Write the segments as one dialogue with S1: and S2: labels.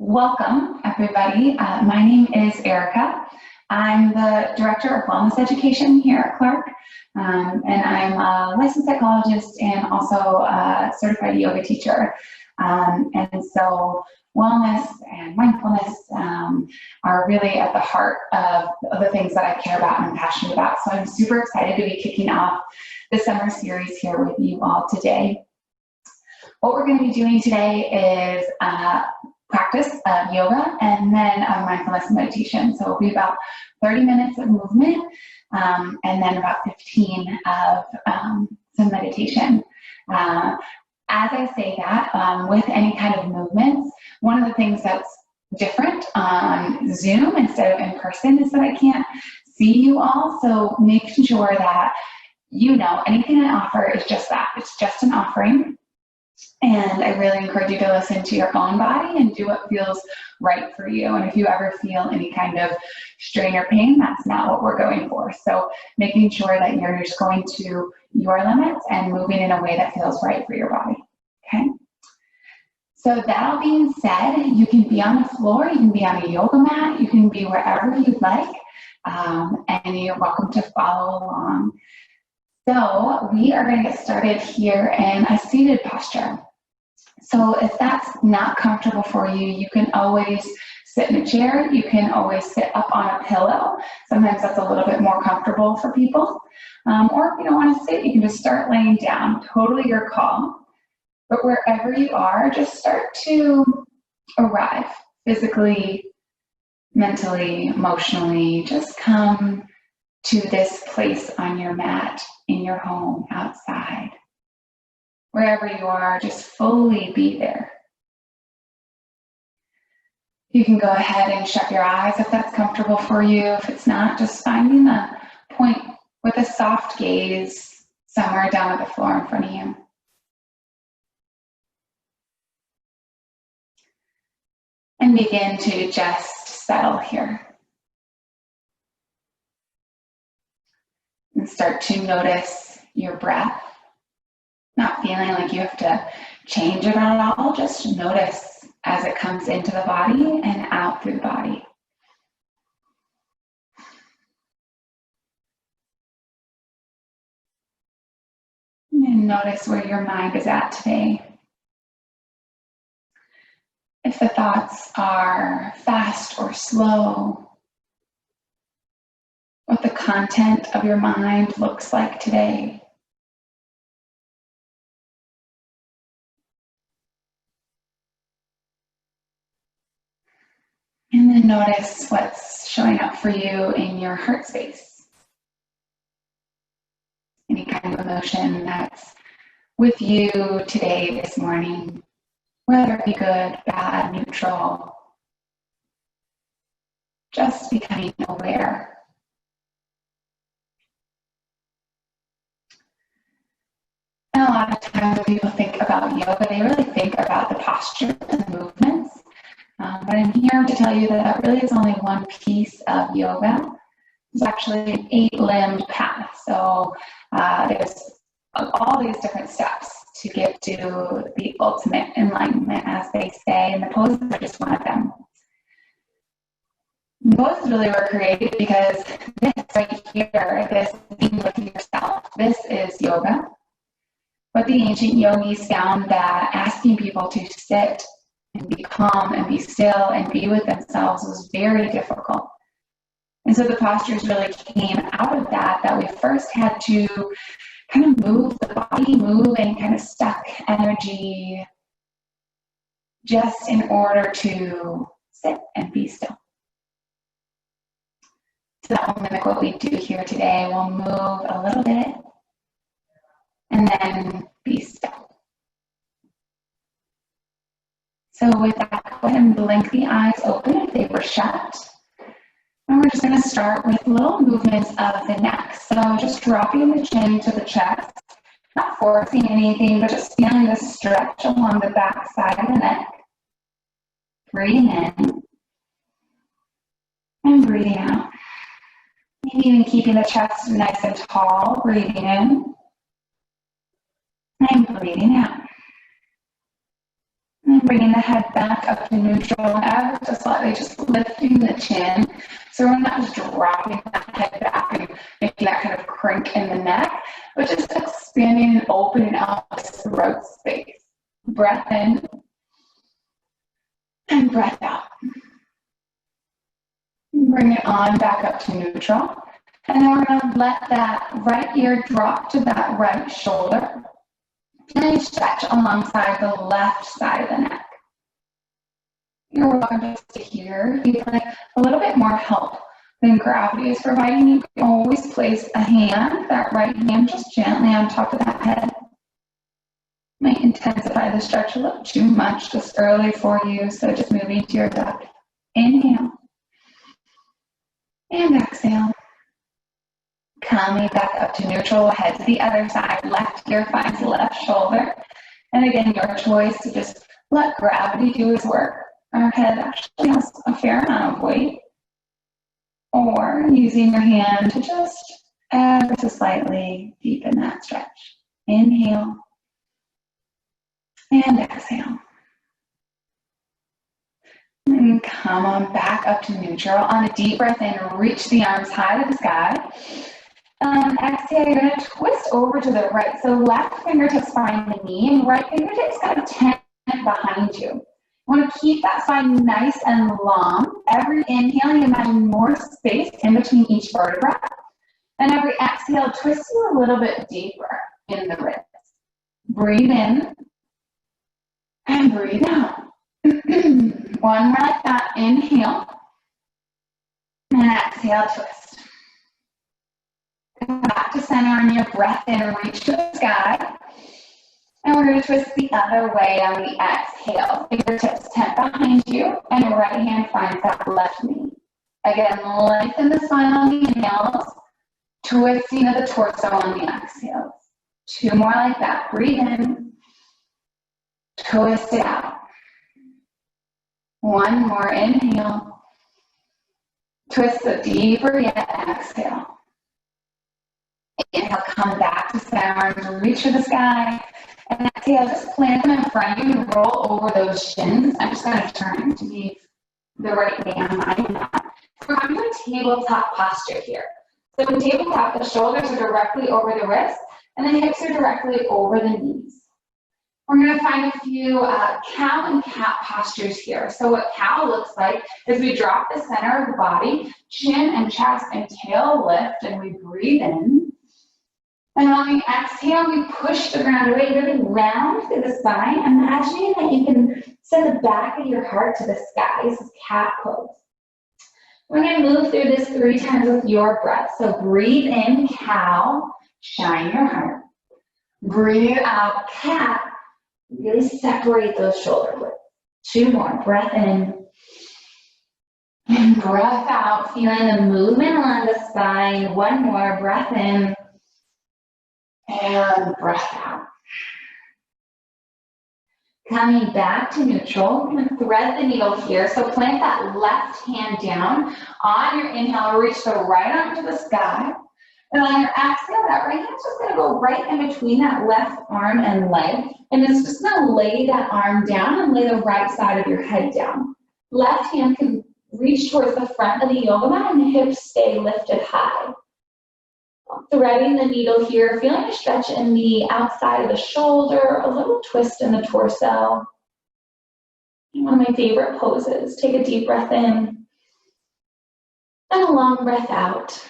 S1: Welcome, everybody. My name is Erica. I'm the Director of Wellness Education here at Clark, and I'm a licensed psychologist and also a certified yoga teacher. And so wellness and mindfulness are really at the heart of the things that I care about and I'm passionate about. So I'm super excited to be kicking off the summer series here with you all today. What we're going to be doing today is practice of yoga and then mindfulness and meditation. So it'll be about 30 minutes of movement and then about 15 of some meditation. As I say that, with any kind of movements, one of the things that's different on Zoom instead of in person is that I can't see you all. So making sure that you know anything I offer is just that. It's just an offering. And I really encourage you to listen to your own body and do what feels right for you. And if you ever feel any kind of strain or pain, that's not what we're going for. So making sure that you're just going to your limits and moving in a way that feels right for your body, okay? So that all being said, you can be on the floor, you can be on a yoga mat, you can be wherever you'd like, and you're welcome to follow along. So we are going to get started here in a seated posture. So if that's not comfortable for you, you can always sit in a chair. You can always sit up on a pillow. Sometimes that's a little bit more comfortable for people. Or if you don't want to sit, you can just start laying down. Totally your call. But wherever you are, just start to arrive physically, mentally, emotionally. Just come to this place on your mat, in your home, outside. Wherever you are, just fully be there. You can go ahead and shut your eyes if that's comfortable for you. If it's not, just finding a point with a soft gaze somewhere down at the floor in front of you. And begin to just settle here. And start to notice your breath. Not feeling like you have to change it at all, just notice as it comes into the body and out through the body. And notice where your mind is at today. If the thoughts are fast or slow, what the content of your mind looks like today. And then notice what's showing up for you in your heart space. Any kind of emotion that's with you today, this morning, whether it be good, bad, neutral. Just becoming aware. And a lot of times when people think about yoga, they really think about the postures and the movements. But I'm here to tell you that that really is only one piece of yoga. It's actually an 8-limbed path. So there's all these different steps to get to the ultimate enlightenment, as they say, and the poses are just one of them. The poses really were created because this right here, this being with yourself, this is yoga. But the ancient yogis found that asking people to sit and be calm and be still and be with themselves was very difficult. And so the postures really came out of that we first had to kind of move the body, move any kind of stuck energy just in order to sit and be still. So that will mimic what we do here today. We'll move a little bit and then be still. So with that, go ahead and blink the eyes open if they were shut. And we're just going to start with little movements of the neck. So just dropping the chin to the chest, not forcing anything, but just feeling the stretch along the back side of the neck. Breathing in and breathing out. Maybe even keeping the chest nice and tall, breathing in and breathing out. And bringing the head back up to neutral and ever so slightly just lifting the chin. So we're not just dropping that head back and making that kind of crink in the neck, but just expanding and opening up this throat space. Breath in and breath out. Bring it on back up to neutral. And then we're going to let that right ear drop to that right shoulder. And stretch alongside the left side of the neck. You're welcome just to here. If you'd like a little bit more help than gravity is providing, you can always place a hand, that right hand, just gently on top of that head. Might intensify the stretch a little too much just early for you, so just moving to your depth. Inhale. And exhale. Coming back up to neutral, head to the other side. Left ear finds left shoulder. And again, your choice to just let gravity do its work. Our head actually has a fair amount of weight. Or using your hand to just ever so slightly deepen that stretch. Inhale. And exhale. And come on back up to neutral. On a deep breath in, reach the arms high to the sky. Exhale, you're going to twist over to the right. So left fingertips find the knee and right fingertips kind of tent behind you. You want to keep that spine nice and long. Every inhale, you imagine more space in between each vertebra. And every exhale, twist you a little bit deeper in the ribs. Breathe in and breathe out. One more like that. Inhale and exhale, twist. Come back to center on your breath in, reach to the sky. And we're going to twist the other way on the exhale. Fingertips tent behind you, and your right hand finds that left knee. Again, lengthen the spine on the inhales, twisting of the torso on the exhales. Two more like that. Breathe in, twist it out. One more inhale, twist it deeper yet, exhale. Inhale, come back to center, arms reach for the sky. And exhale, just plant them in front of you and roll over those shins. I'm just going to turn to be the right way on my mat. We're coming to a tabletop posture here. So in tabletop, the shoulders are directly over the wrists, and the hips are directly over the knees. We're going to find a few cow and cat postures here. So what cow looks like is we drop the center of the body, chin and chest and tail lift, and we breathe in. And on the exhale, we push the ground away, really round through the spine, imagining that you can send the back of your heart to the sky. This is cat pose. We're going to move through this 3 times with your breath. So breathe in, cow, shine your heart. Breathe out, cat. Really separate those shoulder blades. 2 more. Breath in. And breath out, feeling the movement along the spine. 1 more. Breath in. And breath out. Coming back to neutral, I'm going to thread the needle here. So plant that left hand down. On your inhale, reach the right arm to the sky. And on your exhale, that right hand's just going to go right in between that left arm and leg. And it's just going to lay that arm down and lay the right side of your head down. Left hand can reach towards the front of the yoga mat and the hips stay lifted high. Threading the needle here, feeling a stretch in the outside of the shoulder, a little twist in the torso. One of my favorite poses. Take a deep breath in and a long breath out.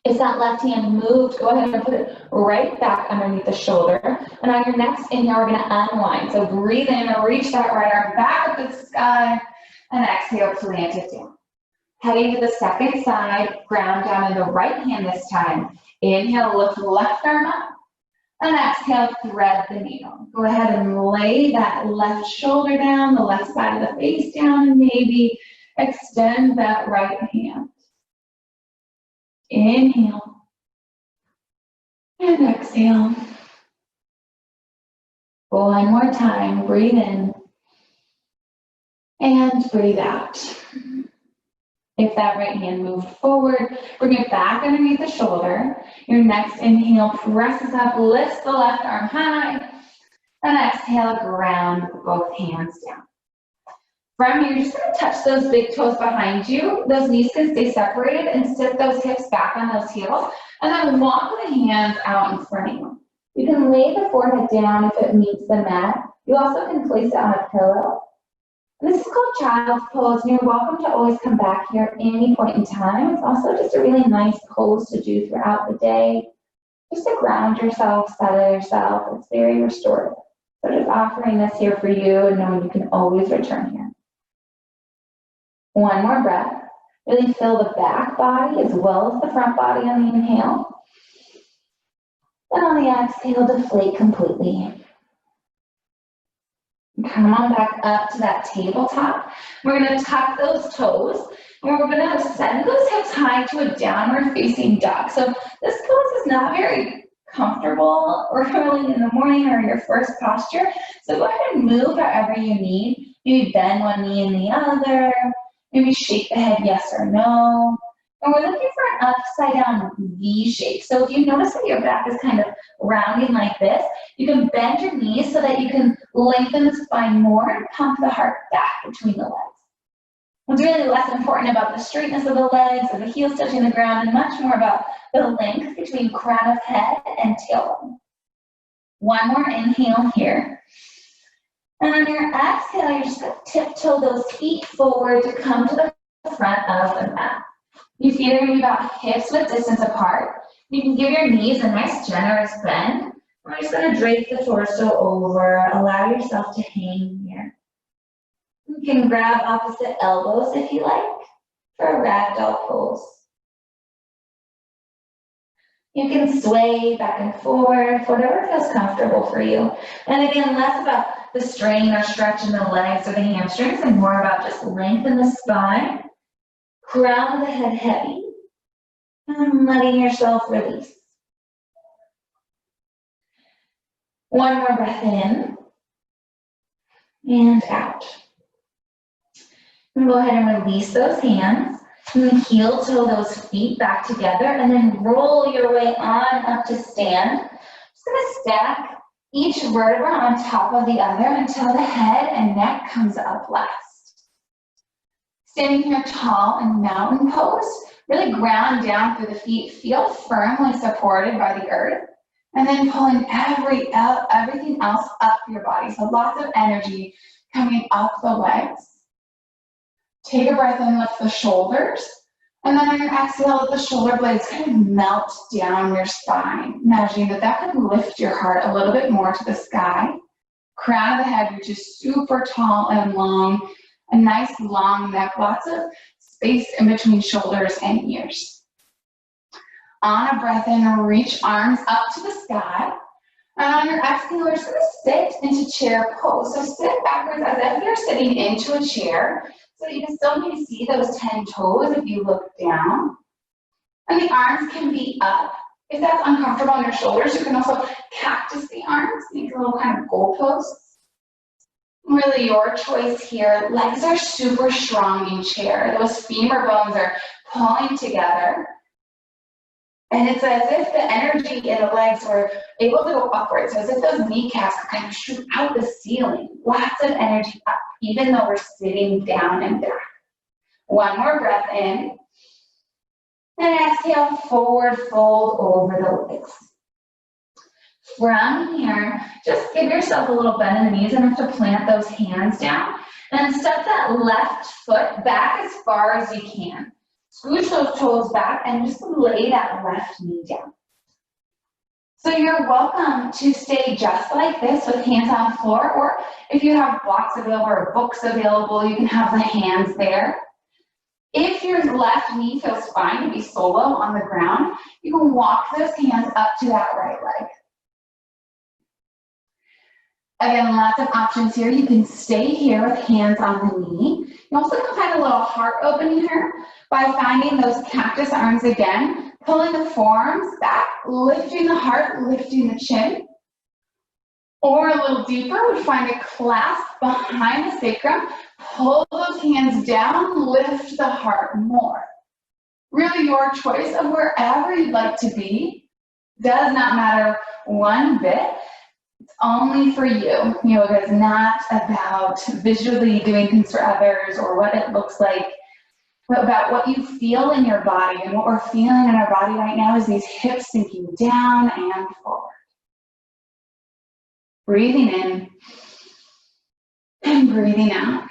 S1: If that left hand moved, go ahead and put it right back underneath the shoulder. And on your next inhale, we're going to unwind. So breathe in and reach that right arm back up to the sky. And exhale, plant it down. Heading to the second side, ground down in the right hand this time. Inhale, lift the left arm up. And exhale, thread the needle. Go ahead and lay that left shoulder down, the left side of the face down, and maybe extend that right hand. Inhale. And exhale. 1 more time, breathe in. And breathe out. If that right hand moved forward, bring it back underneath the shoulder. Your next inhale presses up, lifts the left arm high. And exhale, ground both hands down. From here, you're just going to touch those big toes behind you. Those knees can stay separated and sit those hips back on those heels. And then walk the hands out in front of you. You can lay the forehead down if it meets the mat. You also can place it on a pillow. And this is called child's pose, and you're welcome to always come back here at any point in time. It's also just a really nice pose to do throughout the day, just to ground yourself, settle yourself. It's very restorative. So just offering this here for you and knowing you can always return here. One more breath. Really fill the back body as well as the front body on the inhale. And on the exhale, deflate completely. Come on back up to that tabletop. We're going to tuck those toes, and we're going to send those hips high to a downward facing dog. So this pose is not very comfortable early in the morning or your first posture. So go ahead and move however you need. Maybe bend one knee and the other. Maybe shake the head yes or no. And we're looking for an upside down V shape. So if you notice that your back is kind of rounding like this, you can bend your knees so that you can lengthen the spine more and pump the heart back between the legs. What's really less important about the straightness of the legs or the heels touching the ground and much more about the length between crown of head and tailbone. One more inhale here. And on your exhale, you're just going to tiptoe those feet forward to come to the front of the mat. Your feet are going to be about hips width distance apart. You can give your knees a nice generous bend. We're just going to drape the torso over, allow yourself to hang here. You can grab opposite elbows if you like for a ragdoll pose. You can sway back and forth, whatever feels comfortable for you. And again, less about the strain or stretch in the legs or the hamstrings and more about just lengthen the spine. Crown of the head heavy, and letting yourself release. One more breath in, and out. And go ahead and release those hands, and then heel toe those feet back together, and then roll your way on up to stand. Just gonna stack each vertebra on top of the other until the head and neck comes up last. Standing here tall in mountain pose, really ground down through the feet, feel firmly supported by the earth, and then pulling everything else up your body. So lots of energy coming up the legs. Take a breath in, lift the shoulders, and then on your exhale, let the shoulder blades kind of melt down your spine, imagining that could lift your heart a little bit more to the sky. Crown of the head, which is super tall and long. A nice long neck, lots of space in between shoulders and ears. On a breath in, reach arms up to the sky. And on your exhale, we're just going to sit into chair pose. So sit backwards as if you're sitting into a chair so that you can still maybe see those 10 toes if you look down. And the arms can be up. If that's uncomfortable on your shoulders, you can also cactus the arms, make a little kind of goalpost. Really your choice here. Legs are super strong in chair. Those femur bones are pulling together. And it's as if the energy in the legs were able to go upwards. So as if those kneecaps kind of shoot out the ceiling. Lots of energy up, even though we're sitting down and back. One more breath in. And exhale, forward fold over the legs. From here, just give yourself a little bend in the knees enough to plant those hands down. And step that left foot back as far as you can. Scooch those toes back and just lay that left knee down. So you're welcome to stay just like this with hands on the floor, or if you have blocks available or books available, you can have the hands there. If your left knee feels fine to be solo on the ground, you can walk those hands up to that right leg. Again, lots of options here. You can stay here with hands on the knee. You also can find a little heart opening here by finding those cactus arms again, pulling the forearms back, lifting the heart, lifting the chin. Or a little deeper, we find a clasp behind the sacrum, pull those hands down, lift the heart more. Really your choice of wherever you'd like to be. Does not matter one bit. It's only for you. Yoga is not about visually doing things for others or what it looks like, but about what you feel in your body. And what we're feeling in our body right now is these hips sinking down and forward. Breathing in and breathing out.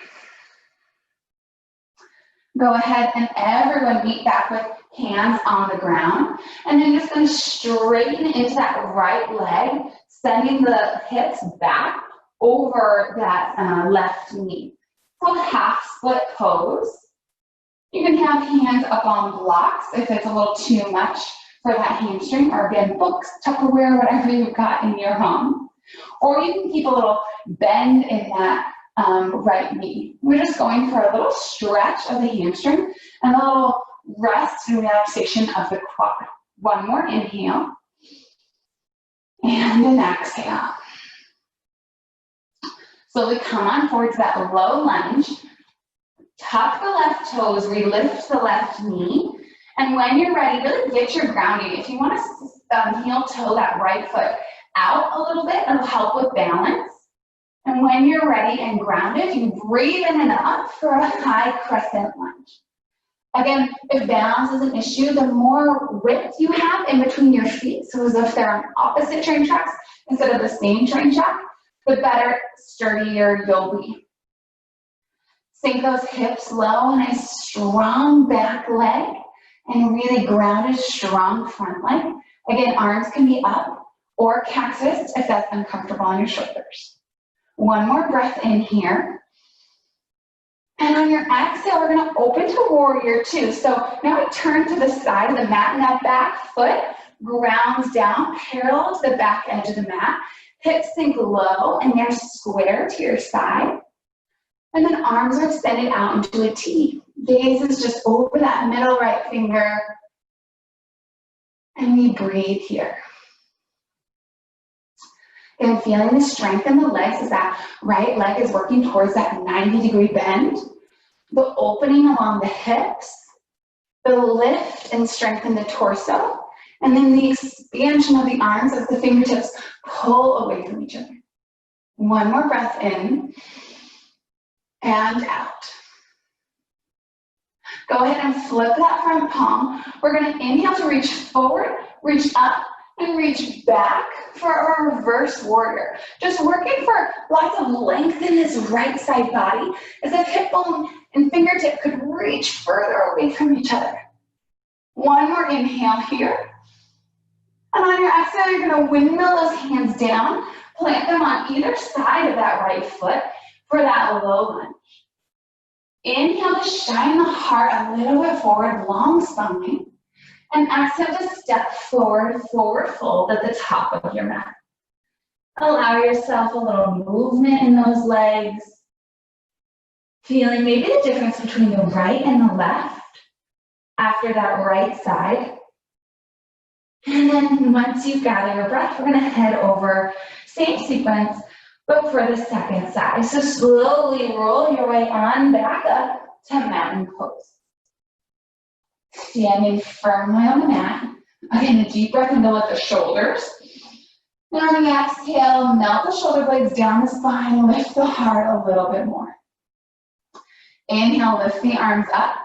S1: Go ahead and everyone meet back with hands on the ground. And then you're just going to straighten into that right leg, sending the hips back over that left knee. So half split pose. You can have hands up on blocks if it's a little too much for that hamstring, or again, books, Tupperware, whatever you've got in your home. Or you can keep a little bend in that right knee. We're just going for a little stretch of the hamstring and a little rest and relaxation of the quad. One more inhale and an exhale. Slowly come on forward to that low lunge. Tuck the left toes, relift the left knee. And when you're ready, really get your grounding. If you want to heel toe that right foot out a little bit, it'll help with balance. And when you're ready and grounded, you breathe in and up for a high crescent lunge. Again, if balance is an issue, the more width you have in between your feet, so as if they're on opposite train tracks instead of the same train track, the better, sturdier you'll be. Sink those hips low, and a strong back leg, and really grounded, strong front leg. Again, arms can be up or cactus if that's uncomfortable on your shoulders. One more breath in here. And on your exhale, we're going to open to warrior two. So now we turn to the side of the mat, and that back foot grounds down parallel to the back edge of the mat. Hips sink low, and they're square to your side. And then arms are extended out into a T. Gaze is just over that middle right finger. And we breathe here. And feeling the strength in the legs as that right leg is working towards that 90-degree bend. The opening along the hips, the lift and strengthen the torso, and then the expansion of the arms as the fingertips pull away from each other. One more breath in and out. Go ahead and flip that front palm. We're going to inhale to reach forward, reach up, and reach back for our reverse warrior. Just working for lots of length in this right side body as if hip bone and fingertip could reach further away from each other. One more inhale here. And on your exhale, you're going to windmill those hands down, plant them on either side of that right foot for that low lunge. Inhale to shine the heart a little bit forward, long spine. And exhale to step forward, forward fold at the top of your mat. Allow yourself a little movement in those legs. Feeling maybe the difference between the right and the left after that right side. And then once you've gathered your breath, we're going to head over, same sequence, but for the second side. So slowly roll your way on back up to mountain pose. Standing firmly on the mat. Again, a deep breath in to lift the shoulders. And on the exhale, melt the shoulder blades down the spine, lift the heart a little bit more. Inhale, lift the arms up.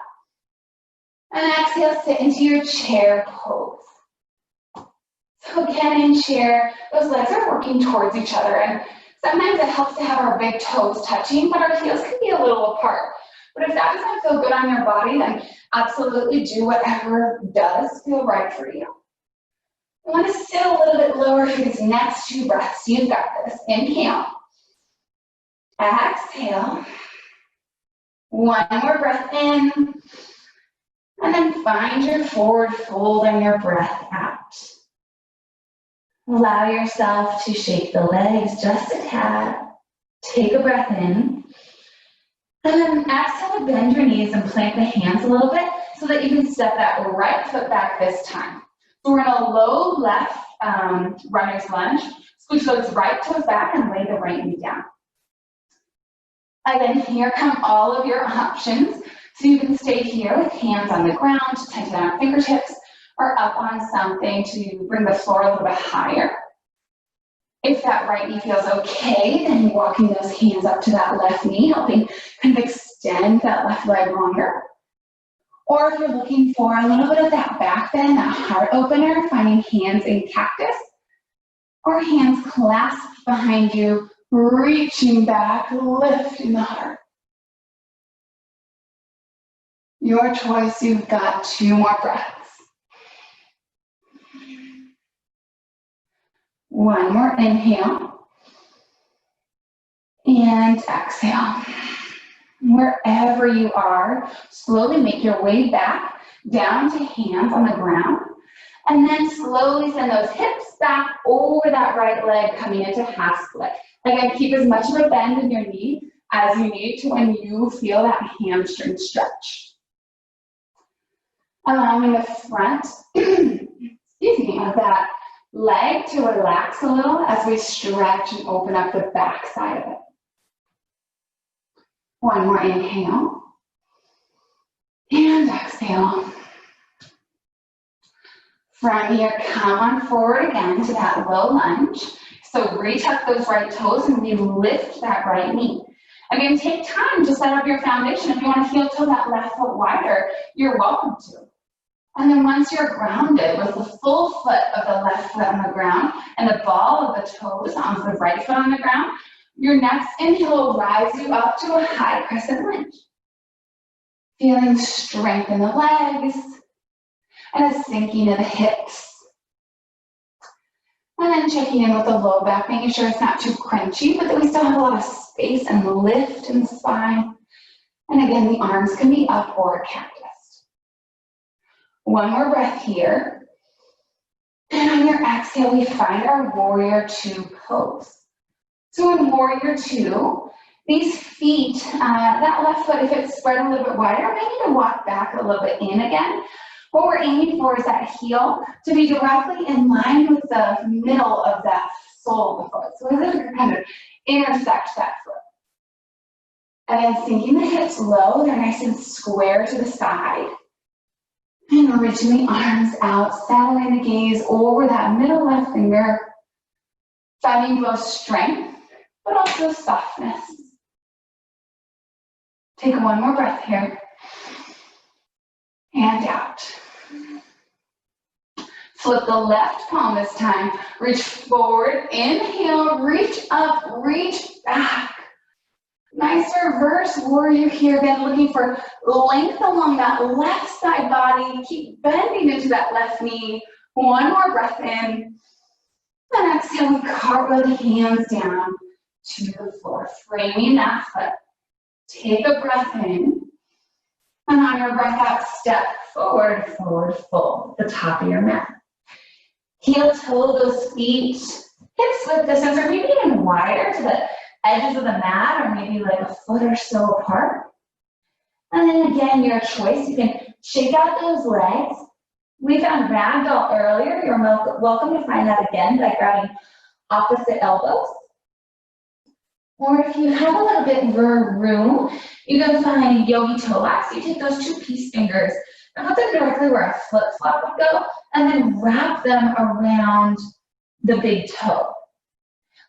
S1: And exhale, sit into your chair pose. So again, in chair, those legs are working towards each other. And sometimes it helps to have our big toes touching, but our heels can be a little apart. But if that doesn't feel good on your body, then absolutely do whatever does feel right for you. You want to sit a little bit lower for these next two breaths. You've got this. Inhale. Exhale. One more breath in. And then find your forward fold and your breath out. Allow yourself to shake the legs just a tad. Take a breath in. And then exhale to bend your knees and plant the hands a little bit so that you can step that right foot back this time. So we're in a low left runner's lunge. Scooch those right toes back and lay the right knee down. Again, here come all of your options. So you can stay here with hands on the ground, tension down fingertips, or up on something to bring the floor a little bit higher. If that right knee feels okay, then walking those hands up to that left knee, helping kind of extend that left leg longer. Or if you're looking for a little bit of that back bend, that heart opener, finding hands in cactus, or hands clasped behind you, reaching back, lifting the heart. Your choice, you've got 2 more breaths. 1 more inhale. And exhale. Wherever you are, slowly make your way back down to hands on the ground. And then slowly send those hips back over that right leg, coming into half split. Again, keep as much of a bend in your knee as you need to when you feel that hamstring stretch. Allowing the front, excuse me, of that leg to relax a little as we stretch and open up the back side of it. 1 more inhale. And exhale. From here, come on forward again to that low lunge. So reach up those right toes and we lift that right knee. Again, take time to set up your foundation. If you want to heel toe that left foot wider, you're welcome to. And then once you're grounded with the full foot of the left foot on the ground and the ball of the toes on the right foot on the ground, your next inhale will rise you up to a high crescent lunge. Feeling strength in the legs and a sinking of the hips. And then checking in with the low back, making sure it's not too crunchy, but that we still have a lot of space and lift in the spine. And again, the arms can be up or a cactus. 1 more breath here. And on your exhale, we find our warrior 2 pose. So in warrior 2, these feet, that left foot, if it's spread a little bit wider, may need to walk back a little bit in again. What we're aiming for is that heel to be directly in line with the middle of that sole of the foot. So we're going to kind of intersect that foot. Again, sinking the hips low, they're nice and square to the side. And reaching the arms out, settling the gaze over that middle left finger, finding both strength, but also softness. Take 1 more breath here. And out. Flip the left palm this time. Reach forward, inhale, reach up, reach back. Nice reverse warrior here. Again, looking for length along that left side body. Keep bending into that left knee. 1 more breath in. And exhale, we cartwheel the hands down to the floor, framing that foot. Take a breath in. And on your breath out, step forward, forward, fold, the top of your mat. Heel toe those feet, hips width distance, or maybe even wider to the edges of the mat, or maybe like a foot or so apart. And then again, your choice, you can shake out those legs. We found ragdoll earlier. You're welcome to find that again by grabbing opposite elbows. Or if you have a little bit more room, you can find yogi toe locks. You take those 2 peace fingers and put them directly where a flip-flop would go, and then wrap them around the big toe.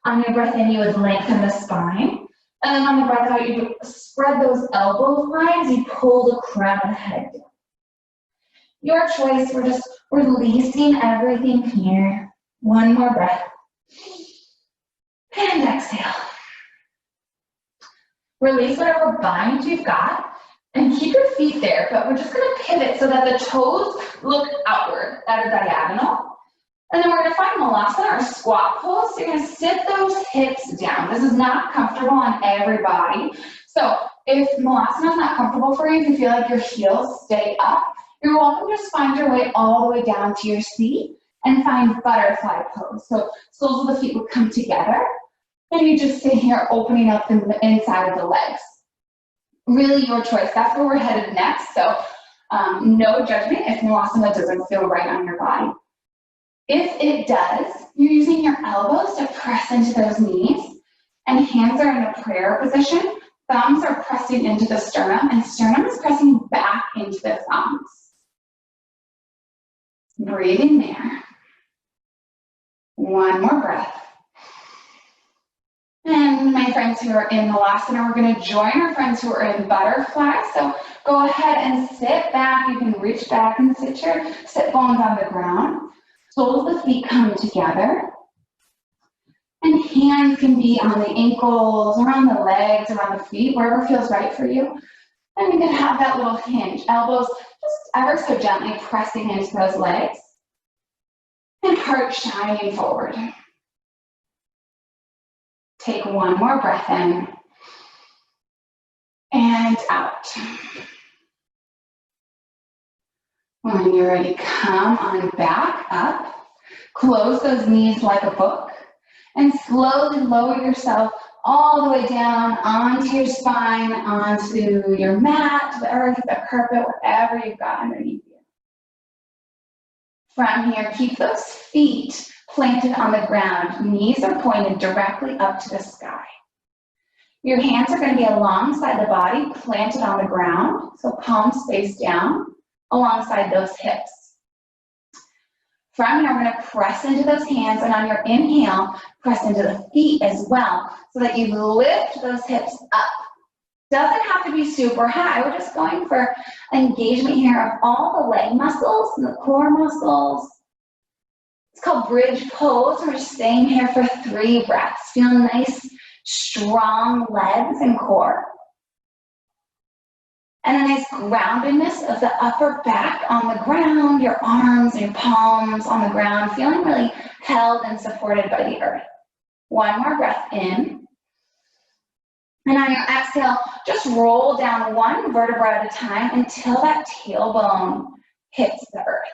S1: On your breath in, you would lengthen the spine. And then on the breath out, you spread those elbows wide as you pull the crown of the head down. Your choice, we're just releasing everything here. 1 more breath. And exhale. Release whatever bind you've got and keep your feet there, but we're just going to pivot so that the toes look outward at a diagonal. And then we're going to find Malasana or squat pose. So you're going to sit those hips down. This is not comfortable on everybody. So if Malasana is not comfortable for you, if you feel like your heels stay up, you're welcome to just find your way all the way down to your seat and find butterfly pose. So soles of the feet would come together. And you just sit here opening up the inside of the legs. Really your choice. That's where we're headed next. So no judgment if Malasana doesn't feel right on your body. If it does, you're using your elbows to press into those knees, and hands are in a prayer position. Thumbs are pressing into the sternum, and sternum is pressing back into the thumbs. Breathe in there. 1 more breath. And my friends who are in Halasana, we're going to join our friends who are in butterfly. So go ahead and sit back. You can reach back and sit your sit bones on the ground. Soles of the feet come together. And hands can be on the ankles, around the legs, around the feet, wherever feels right for you. And you can have that little hinge. Elbows just ever so gently pressing into those legs. And heart shining forward. Take one more breath in and out. When you're ready, come on back up. Close those knees like a book and slowly lower yourself all the way down onto your spine, onto your mat, the earth, the carpet, whatever you've got underneath you. From here, keep those feet planted on the ground. Knees are pointed directly up to the sky. Your hands are going to be alongside the body, planted on the ground, so palms face down alongside those hips. From here, we're going to press into those hands, and on your inhale, press into the feet as well, so that you lift those hips up. Doesn't have to be super high. We're just going for engagement here of all the leg muscles and the core muscles. It's called bridge pose. We're just staying here for 3 breaths. Feel nice, strong legs and core. And a nice groundedness of the upper back on the ground, your arms and your palms on the ground, feeling really held and supported by the earth. One more breath in. And on your exhale, just roll down 1 vertebra at a time until that tailbone hits the earth.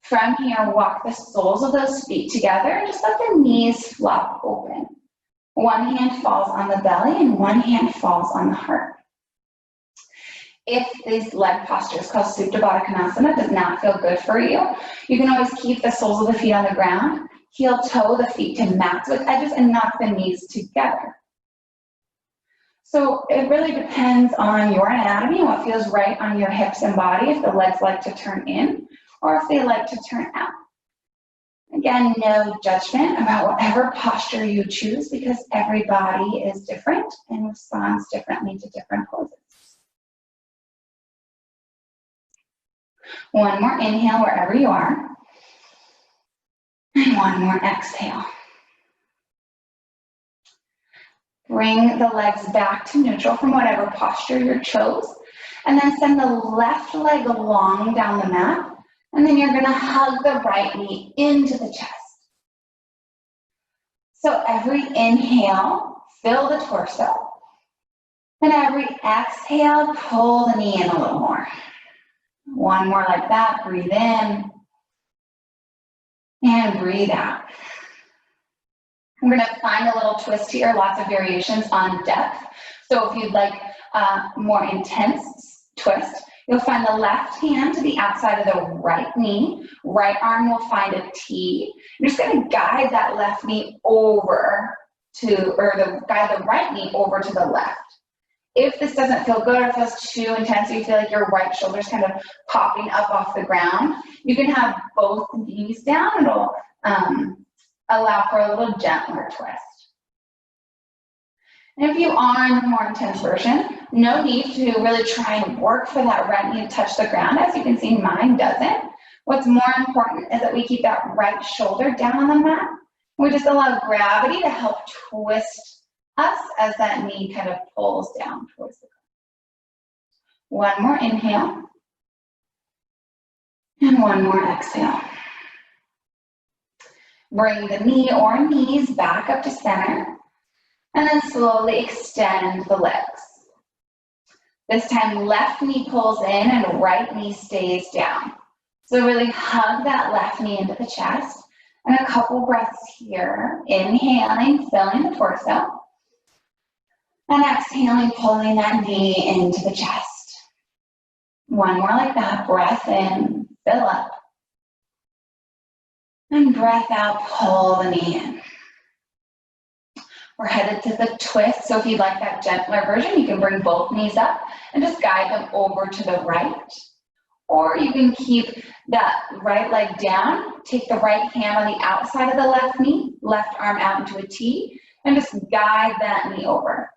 S1: From here, walk the soles of those feet together and just let the knees flop open. 1 hand falls on the belly and 1 hand falls on the heart. If this leg posture is called Supta Baddha Konasana does not feel good for you, you can always keep the soles of the feet on the ground, heel toe the feet to mats with edges, and knock the knees together. So it really depends on your anatomy, what feels right on your hips and body, if the legs like to turn in or if they like to turn out. Again, no judgment about whatever posture you choose because every body is different and responds differently to different poses. 1 more inhale wherever you are, and 1 more exhale. Bring the legs back to neutral from whatever posture you chose, and then send the left leg long down the mat, and then you're gonna hug the right knee into the chest. So every inhale, fill the torso, and every exhale, pull the knee in a little more. 1 more like that, breathe in, and breathe out. We're going to find a little twist here, lots of variations on depth. So if you'd like a more intense twist, you'll find the left hand to the outside of the right knee. Right arm will find a T. You're just going to guide that left knee over to, or guide the right knee over to the left. If this doesn't feel good or feels too intense, or you feel like your right shoulder's kind of popping up off the ground, you can have both knees down. It'll allow for a little gentler twist. And if you are in the more intense version, no need to really try and work for that right knee to touch the ground. As you can see, mine doesn't. What's more important is that we keep that right shoulder down on the mat. We just allow gravity to help twist us as that knee kind of pulls down towards the ground. 1 more inhale. And 1 more exhale. Bring the knee or knees back up to center. And then slowly extend the legs. This time, left knee pulls in and right knee stays down. So really hug that left knee into the chest. And a couple breaths here. Inhaling, filling the torso. And exhaling, pulling that knee into the chest. 1 more like that. Breath in, fill up. And breath out, pull the knee in. We're headed to the twist, so if you'd like that gentler version, you can bring both knees up and just guide them over to the right. Or you can keep that right leg down, take the right hand on the outside of the left knee, left arm out into a T, And just guide that knee over.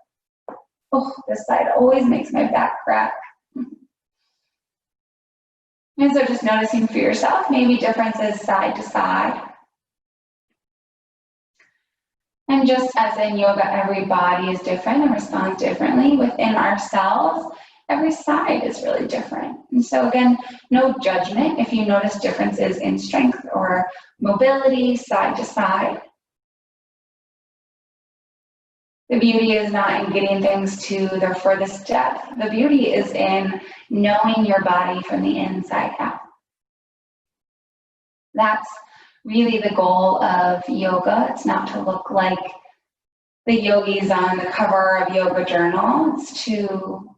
S1: Oh, this side always makes my back crack. And so just noticing for yourself, maybe differences side to side. And just as in yoga, every body is different and responds differently. Within ourselves, every side is really different. And so again, no judgment if you notice differences in strength or mobility side to side. The beauty is not in getting things to their furthest depth. The beauty is in knowing your body from the inside out. That's really the goal of yoga. It's not to look like the yogis on the cover of Yoga Journal. It's to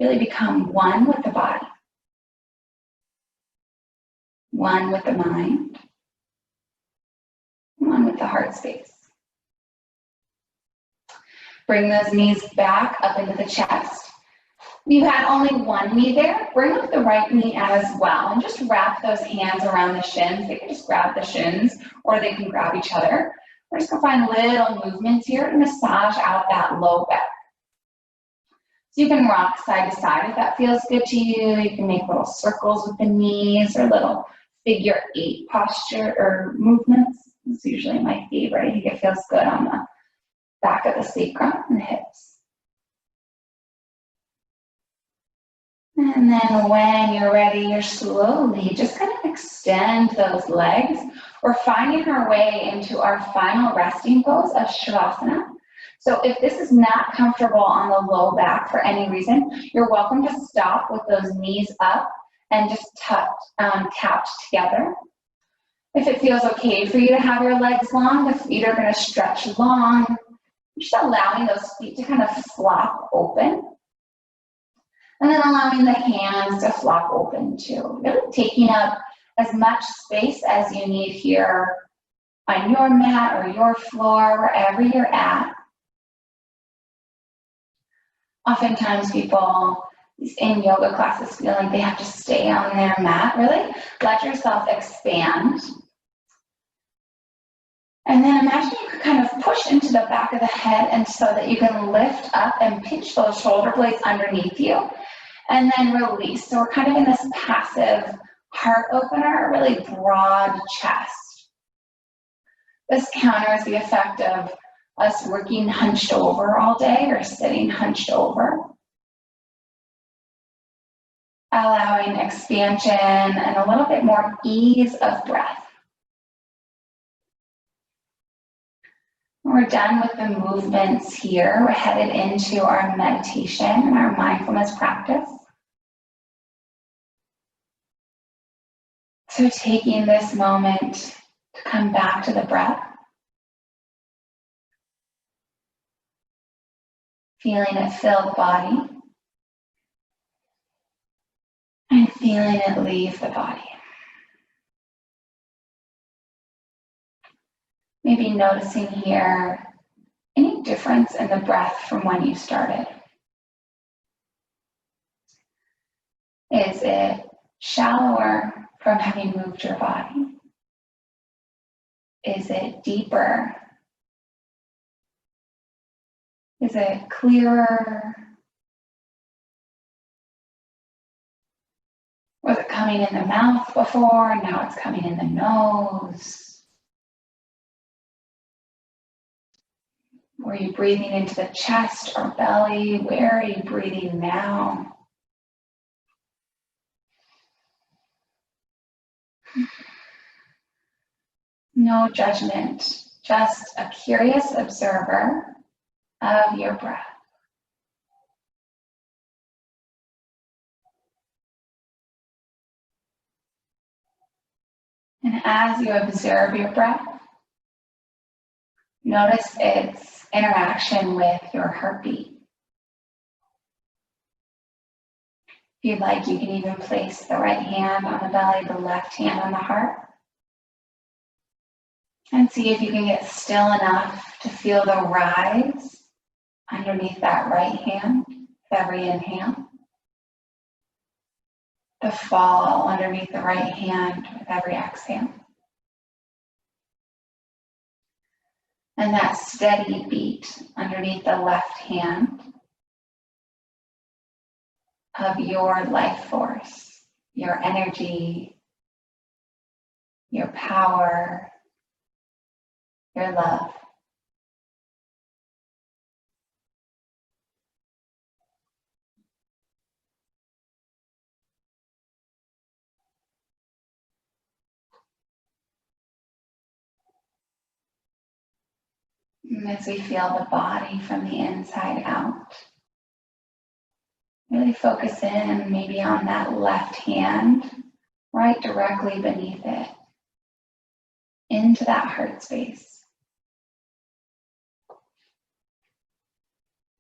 S1: really become one with the body, one with the mind, one with the heart space. Bring those knees back up into the chest. If you had only one knee there, bring up the right knee as well and just wrap those hands around the shins. They can just grab the shins or they can grab each other. We're just gonna find little movements here to massage out that low back. So you can rock side to side if that feels good to you. You can make little circles with the knees or little figure 8 posture or movements. It's usually my favorite. I think it feels good on the back of the sacrum and the hips. And then when you're ready, you're slowly just kind of extend those legs. We're finding our way into our final resting pose of Shavasana. So if this is not comfortable on the low back for any reason, you're welcome to stop with those knees up and just tapped together. If it feels okay for you to have your legs long, the feet are going to stretch long. Just allowing those feet to kind of flop open. And then allowing the hands to flop open too. Really taking up as much space as you need here on your mat or your floor, wherever you're at. Oftentimes people in yoga classes feel like they have to stay on their mat. Really let yourself expand. And then imagine you could kind of push into the back of the head and so that you can lift up and pinch those shoulder blades underneath you and then release. So we're kind of in this passive heart opener, really broad chest. This counters the effect of us working hunched over all day or sitting hunched over. Allowing expansion and a little bit more ease of breath. We're done with the movements here. We're headed into our meditation and our mindfulness practice. So taking this moment to come back to the breath. Feeling it fill the body. And feeling it leave the body. Maybe noticing here any difference in the breath from when you started. Is it shallower from having moved your body? Is it deeper? Is it clearer? Was it coming in the mouth before and now it's coming in the nose? Were you breathing into the chest or belly? Where are you breathing now? No judgment, just a curious observer of your breath. And as you observe your breath, notice its interaction with your heartbeat. If you'd like, you can even place the right hand on the belly, the left hand on the heart. And see if you can get still enough to feel the rise underneath that right hand with every inhale. The fall underneath the right hand with every exhale. And that steady beat underneath the left hand of your life force, your energy, your power, your love. And as we feel the body from the inside out, really focus in maybe on that left hand, right directly beneath it, into that heart space.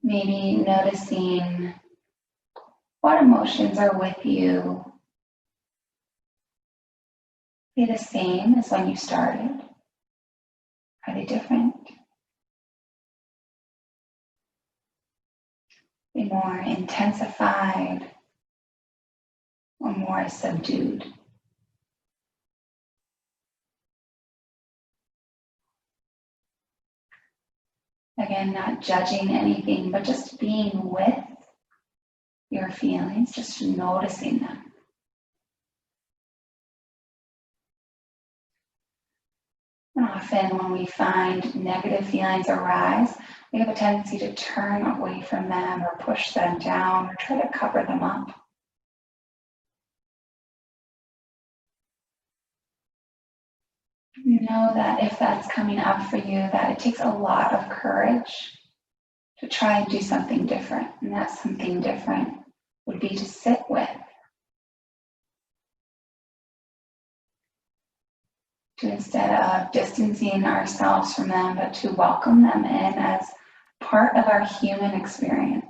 S1: Maybe noticing what emotions are with you. Are they the same as when you started? Are they different? Are they more intensified or more subdued? Again, not judging anything, but just being with your feelings, just noticing them. And often when we find negative feelings arise, we have a tendency to turn away from them or push them down or try to cover them up. Know that if that's coming up for you, that it takes a lot of courage to try and do something different. And that something different would be to sit with, to instead of distancing ourselves from them, but to welcome them in as part of our human experience.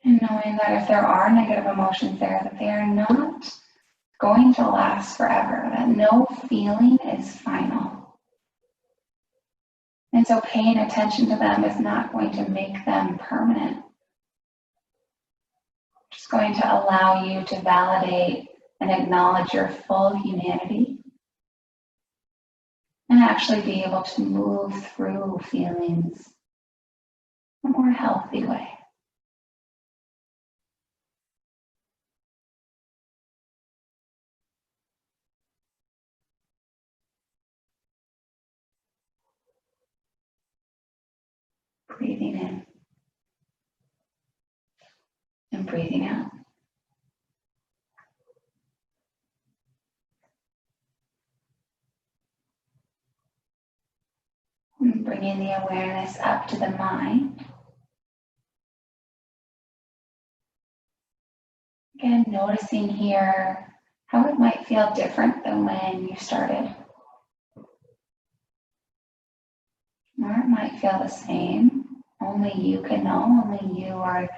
S1: And knowing that if there are negative emotions there, that they are not going to last forever, that no feeling is final. And so paying attention to them is not going to make them permanent. It's just going to allow you to validate and acknowledge your full humanity and actually be able to move through feelings in a more healthy way. Breathing in and breathing out. And bringing the awareness up to the mind. Again, noticing here how it might feel different than when you started. Or it might feel the same. Only you can know, only you are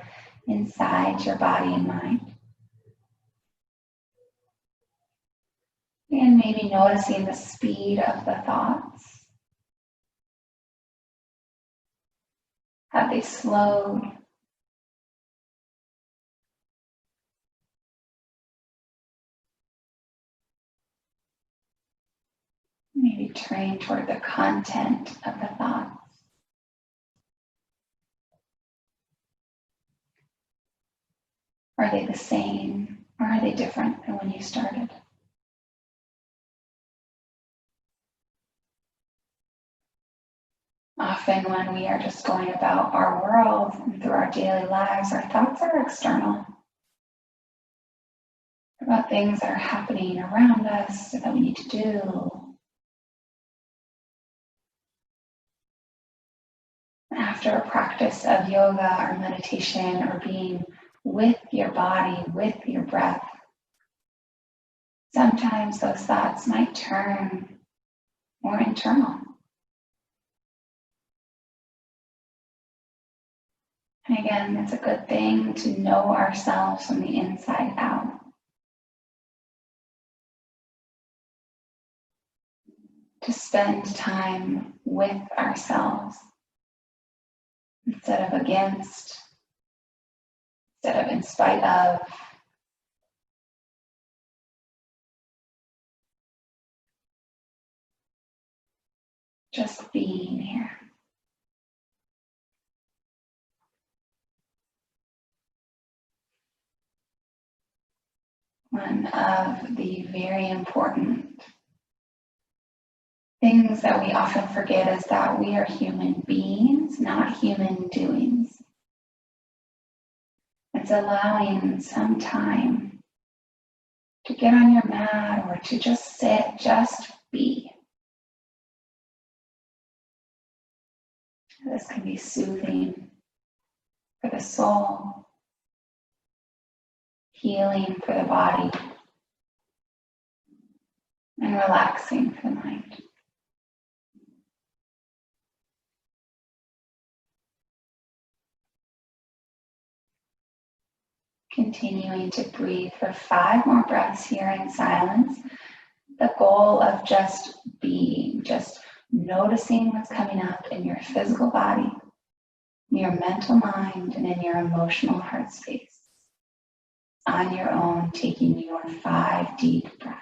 S1: inside your body and mind. And maybe noticing the speed of the thoughts. Have they slowed? Maybe train toward the content of the thoughts. Are they the same or are they different than when you started? Often when we are just going about our world and through our daily lives, our thoughts are external. About things that are happening around us that we need to do. After a practice of yoga or meditation or being with your body, with your breath, sometimes those thoughts might turn more internal. And again, it's a good thing to know ourselves from the inside out. To spend time with ourselves instead of against, instead of in spite of, just being here. One of the very important things that we often forget is that we are human beings, not human doings. It's allowing some time to get on your mat or to just sit, just be. This can be soothing for the soul, healing for the body, and relaxing for the mind. Continuing to breathe for 5 more breaths here in silence. The goal of just being, just noticing what's coming up in your physical body, in your mental mind, and in your emotional heart space. On your own, taking your 5 deep breaths.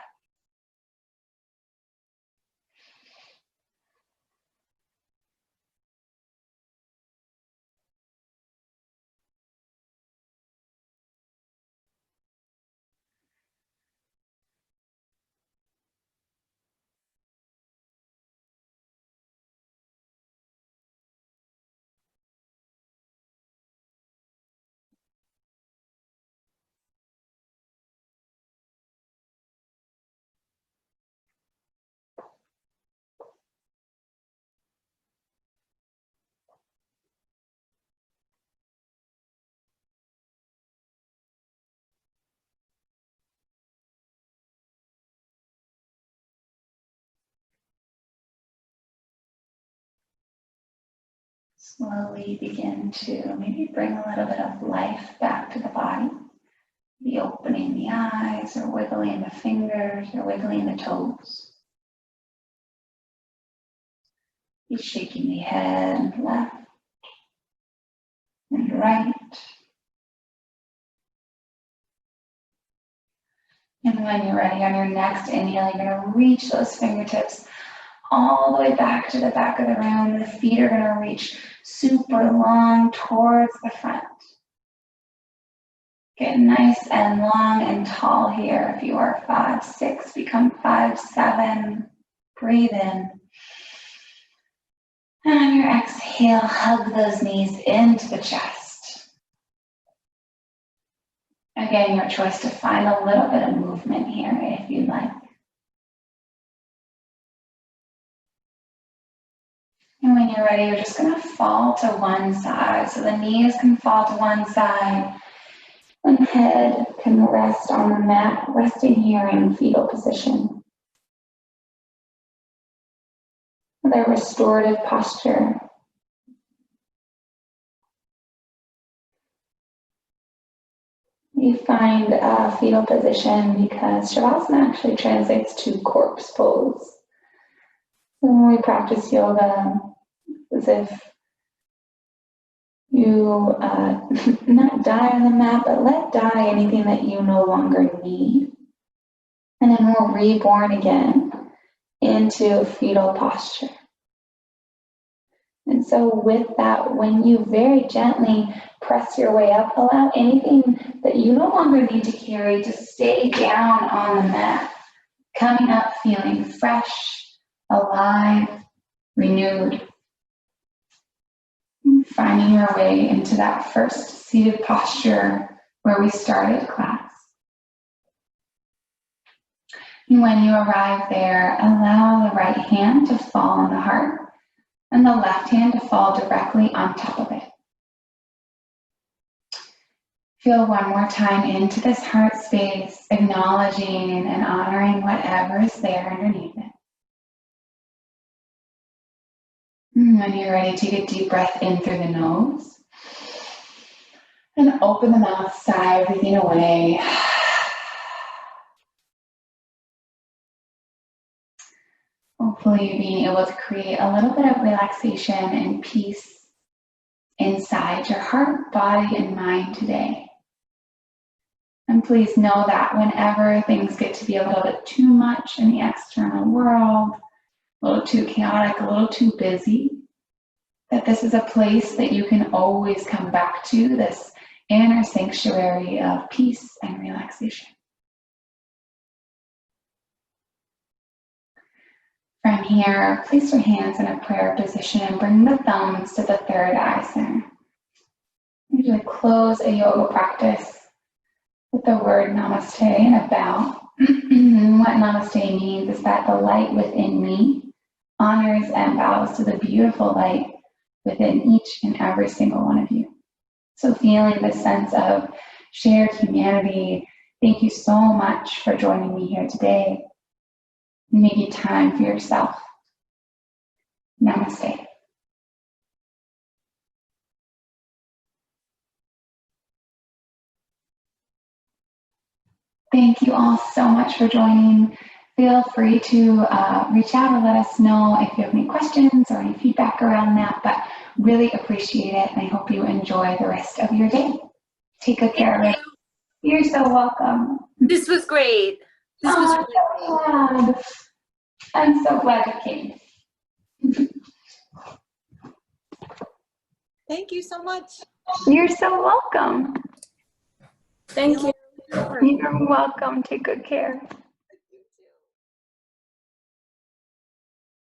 S1: Slowly begin to maybe bring a little bit of life back to the body. Be opening the eyes or wiggling the fingers or wiggling the toes. Be shaking the head left and right. And when you're ready on your next inhale, you're going to reach those fingertips all the way back to the back of the room. The feet are going to reach super long towards the front. Get nice and long and tall here. If you are 5'6", become 5'7". Breathe in. And on your exhale, hug those knees into the chest. Again, your choice to find a little bit of movement here if you'd like. And when you're ready, you're just going to fall to one side. So the knees can fall to one side. And head can rest on the mat, resting here in fetal position. The restorative posture. You find a fetal position because Shavasana actually translates to corpse pose. So when we practice yoga, as if you not die on the mat, but let die anything that you no longer need. And then we're reborn again into fetal posture. And so with that, when you very gently press your way up, allow anything that you no longer need to carry to stay down on the mat. Coming up feeling fresh, alive, renewed. Finding your way into that first seated posture where we started class. And when you arrive there, allow the right hand to fall on the heart and the left hand to fall directly on top of it. Feel one more time into this heart space, acknowledging and honoring whatever is there underneath it. And when you're ready, take a deep breath in through the nose and open the mouth, sigh everything away. Hopefully being able to create a little bit of relaxation and peace inside your heart, body, and mind today. And please know that whenever things get to be a little bit too much in the external world, a little too chaotic, a little too busy, that this is a place that you can always come back to, this inner sanctuary of peace and relaxation. From here, place your hands in a prayer position and bring the thumbs to the third eye center. Usually close a yoga practice with the word namaste and a bow. What namaste means is that the light within me honors and bows to the beautiful light within each and every single one of you. So feeling this sense of shared humanity, thank you so much for joining me here today. Maybe time for yourself. Namaste. Thank you all so much for joining. Feel free to reach out or let us know if you have any questions or any feedback around that, but really appreciate it. And I hope you enjoy the rest of your day. Take good care of it. You're so welcome.
S2: This was great. This was
S1: really great. I'm so glad you came.
S2: Thank you so much.
S1: You're so welcome.
S2: Thank you.
S1: You're welcome. Take good care.